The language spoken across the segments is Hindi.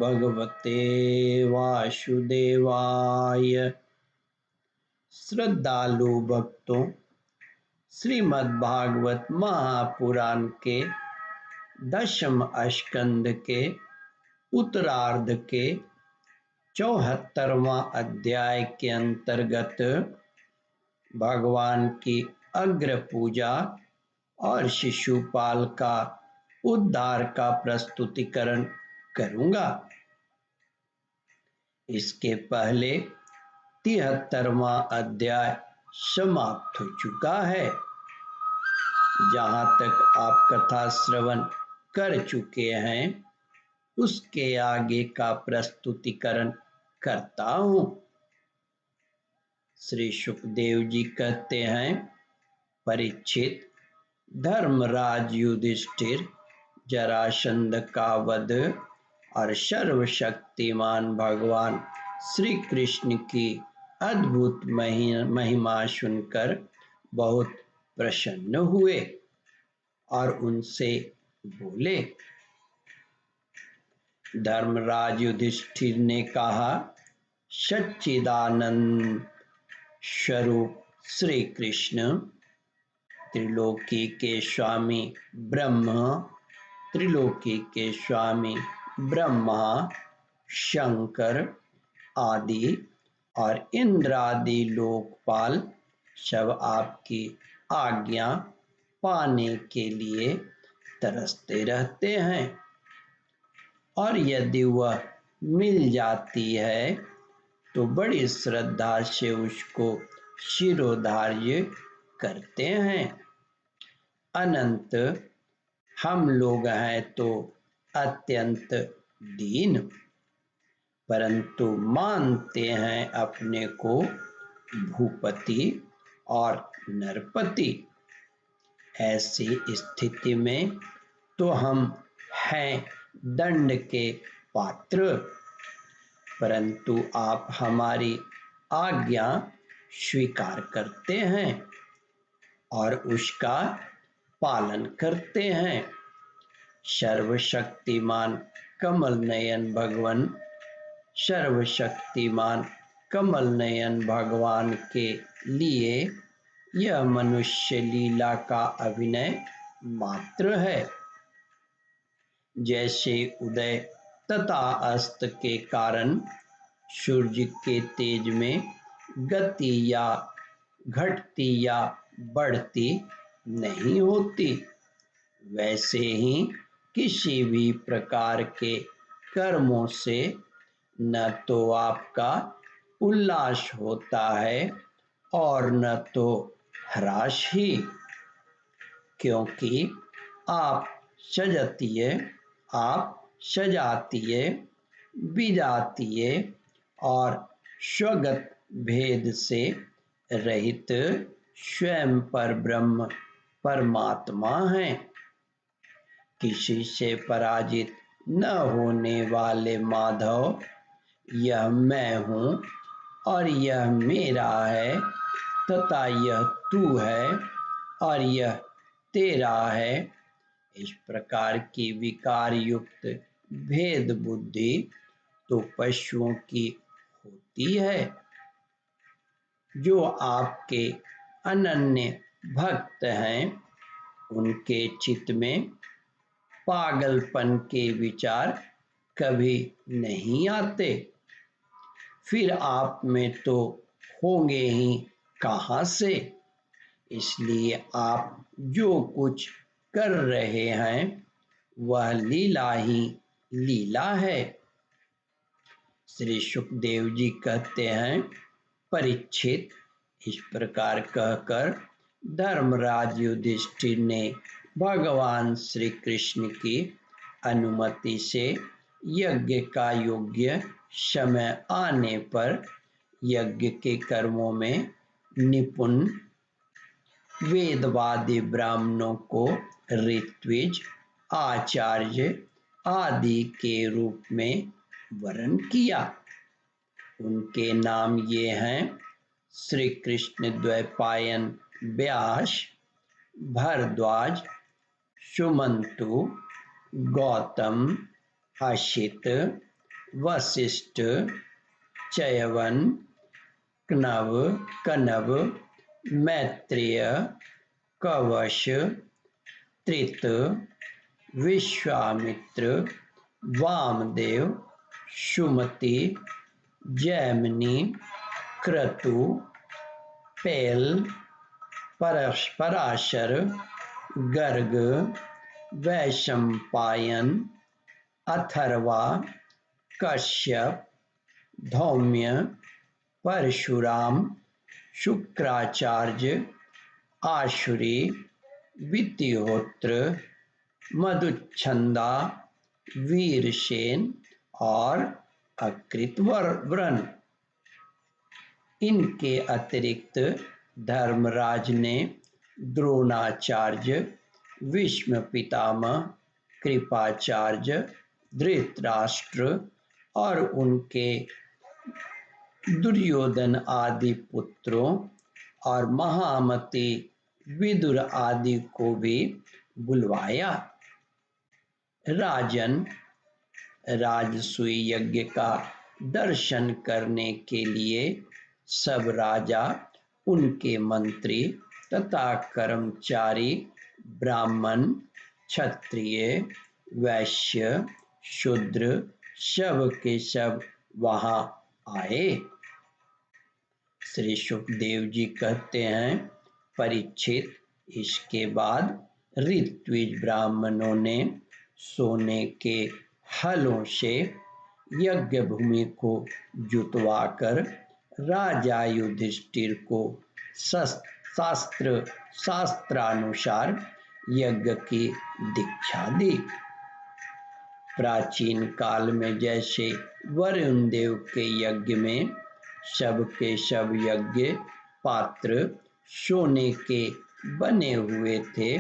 भगवते वासुदेवाय। श्रद्धालु भक्तों, श्रीमद् भागवत महापुराण के 10वें स्कंद के उत्तरार्ध के 74वां अध्याय के अंतर्गत भगवान की अग्र पूजा और शिशुपाल का उद्धार का प्रस्तुतिकरण करूंगा। इसके पहले 73वां अध्याय समाप्त हो चुका है। जहां तक आप कथा श्रवण कर चुके हैं उसके आगे का प्रस्तुतिकरण करता हूं। श्री सुखदेव जी कहते हैं, परीक्षित, धर्मराज युधिष्ठिर जरासंध का वध और सर्वशक्तिमान भगवान श्री कृष्ण की अद्भुत महिमा सुनकर बहुत प्रसन्न हुए और उनसे बोले। धर्मराज युधिष्ठिर ने कहा, सच्चिदानंद स्वरूप श्री कृष्ण, त्रिलोकी के स्वामी ब्रह्म, त्रिलोकी के स्वामी ब्रह्मा, शंकर आदि और इंद्र आदि लोकपाल सब आपकी आज्ञा पाने के लिए तरसते रहते हैं और यदि वह मिल जाती है तो बड़ी श्रद्धा से उसको शिरोधार्य करते हैं। अनंत हम लोग हैं तो अत्यंत दीन, परंतु मानते हैं अपने को भूपति और नरपति। ऐसी स्थिति में तो हम हैं दंड के पात्र, परंतु आप हमारी आज्ञा स्वीकार करते हैं और उसका पालन करते हैं। सर्वशक्तिमान कमल नयन भगवान, सर्वशक्तिमान कमल नयन भगवान के लिए यह मनुष्य लीला का अभिनय मात्र है। जैसे उदय तथा अस्त के कारण सूर्य के तेज में गति या घटती या बढ़ती नहीं होती, वैसे ही किसी भी प्रकार के कर्मों से न तो आपका उल्लास होता है और न तो ह्रास ही, क्योंकि आप सजातीय, विजातीय और स्वगत भेद से रहित स्वयं पर ब्रह्म परमात्मा हैं। किसी से पराजित न होने वाले माधव, यह मैं हूँ और यह मेरा है तथा यह तू है और यह तेरा है, इस प्रकार की विकार युक्त भेद बुद्धि तो पशुओं की होती है। जो आपके अनन्य भक्त हैं उनके चित्त में पागलपन के विचार कभी नहीं आते, फिर आप में तो होंगे ही कहाँ से। इसलिए आप जो कुछ कर रहे हैं वह लीला ही लीला है। श्री सुखदेव जी कहते हैं, परीक्षित, इस प्रकार कहकर धर्मराज युधिष्ठिर ने भगवान श्री कृष्ण की अनुमति से यज्ञ का योग्य समय आने पर यज्ञ के कर्मों में निपुण वेदवादी ब्राह्मणों को ऋत्विज, आचार्य आदि के रूप में वरण किया। उनके नाम ये हैं, श्री कृष्ण द्वैपायन व्यास, भरद्वाज, सुमंतु, गौतम, अशित, वशिष्ठ, चयवन, कनव, मैत्रेय, कवश, त्रित, विश्वामित्र, वामदेव, सुमति, जैमिनी, क्रतु, पेल, पराशर, गर्ग, वैशंपायन, अथर्वा, कश्यप, धौम्य, परशुराम, शुक्राचार्य, आशुरी, वितिहोत्र, मधुच्छंदा, वीरसेन और अकृतवर्ण। इनके अतिरिक्त धर्मराज ने द्रोणाचार्य, भीष्म पितामह, कृपाचार्य, धृतराष्ट्र और उनके दुर्योधन आदि पुत्रों और महामती विदुर आदि को भी बुलवाया। राजन, राजसूय यज्ञ का दर्शन करने के लिए सब राजा, उनके मंत्री तथा कर्मचारी, ब्राह्मण, क्षत्रिय, वैश्य, शूद्र सब के सब वहां आए। श्री सुखदेव जी कहते हैं, परीक्षित, इसके बाद ऋत्विज ब्राह्मणों ने सोने के हलों से यज्ञ भूमि को जुतवाकर राजा युधिष्ठिर को शास्त्रानुसार यज्ञ की दीक्षा दी। प्राचीन काल में जैसे वरुण देव के यज्ञ में सबके सब यज्ञ पात्र सोने के बने हुए थे,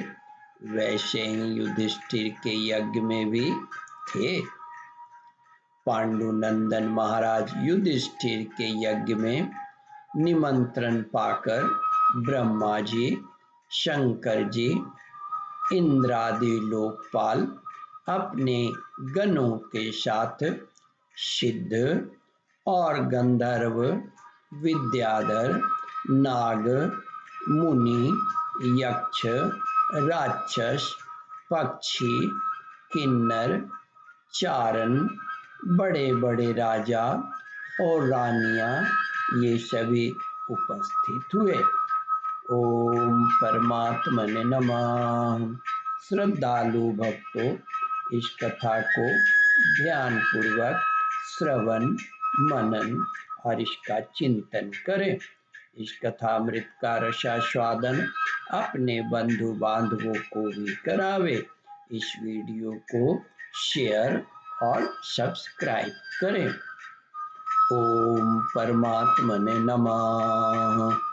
वैसे ही युधिष्ठिर के यज्ञ में भी थे। पांडुनंदन महाराज युधिष्ठिर के यज्ञ में निमंत्रण पाकर ब्रह्मा जी, शंकर जी, इंद्रादि लोकपाल अपने गणों के साथ सिद्ध और गंधर्व, विद्याधर, नाग, मुनि, यक्ष, राक्षस, पक्षी, किन्नर, चारण, बड़े बड़े राजा और रानियां ये सभी उपस्थित हुए। ओम परमात्मने नमः। श्रद्धालु भक्तों, इस कथा को ध्यान पूर्वक श्रवण, मनन और इसका चिंतन करें। इस कथामृत का रसास्वादन अपने बंधु बांधवों को भी करावे। इस वीडियो को शेयर और सब्सक्राइब करें। ओम परमात्मने नमः।